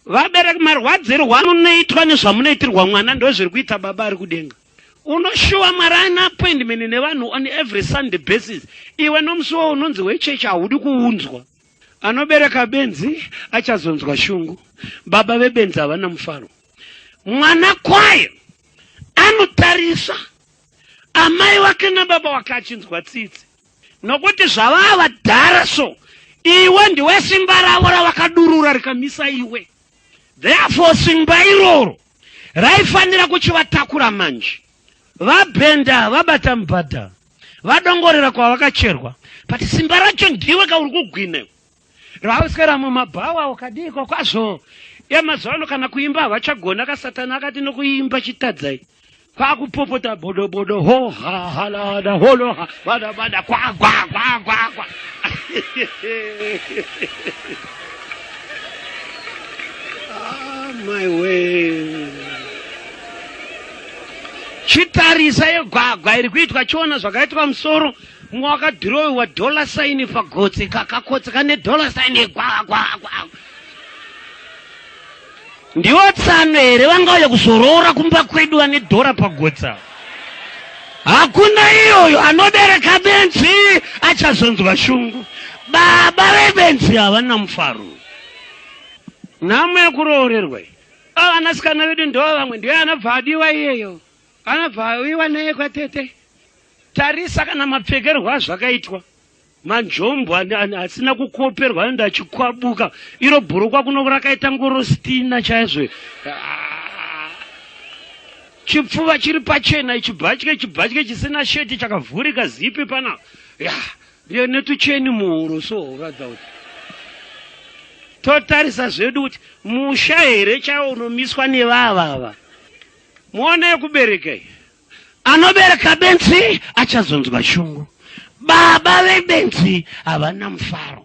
vabereki marwadzirwa munoitwa nezvamunoitirwa mwana ndozviri kuita baba ari kudenga. Unoshuwa Mwari ana appointment nevanhu on every Sunday basis. Iwe nomusuwo unonzi wechechi haudi kuunzwa. Anobereka benzi achazonzwa shungu. Baba vebenzi havana mufaro. Mwana kwayo anotarisa amai wake nababa wake achinzwa tsitsi. Nokuti zvavava dhara so iwe ndiwe simba ravo ravakadurura rikamisa iwe. Therefore simba iroro raifanira kuchivatakura manje. Vabhenda vabata mubhadha vadongorera kwavakacherwa, but simba racho ndiwe kauri kugwina. Ravaswera mumabhawa ukadiko kwazvo. Mazuva ano kana kuimba havachagona, kasatana akati nokuimba chitadzai kwakupopota bodo bodo ho ha halada holo ha bada bada kwa kwa kwa kwa kwa. Ah, my way. Chitarisa yegwagwa iri kuitwa chiona zvakaitwa musoro mumwe wakadhirowiwa dollar sign pagotsi kakakotseka nedollar sign yegwagwa. Ndiwo tsano here vangauya kuzorora kumba kwedu vane dhora pagotsa? Hakuna iyoyo. Anobereka benzi achazonzwa shungu. Baba vebenzi havana mufaro. Nhamo yekuroorerwa. Vanasikana vedu ndo vamwe ndiyo anabva adiwa iyeyo. Anabva awiwa naye kwatete. Tarisa kana mapfekerwa zvakaitwa. Manjombo asina kukoperwa anda achikwabuka. Iro bhurukwa kuno rakaita ngorostina chaizvo. Chipfuva chiri pachena, chibhatye chisina sheti chakavhurika zipi pana. Ya, netucheni muhuro so radza kuti. Totarisa zvedu kuti musha here chaiwo unomiswa nevava. Muone yekubereka. Anobereka benzi achazonzwa shungu. Baba vebenzi havana mufaro.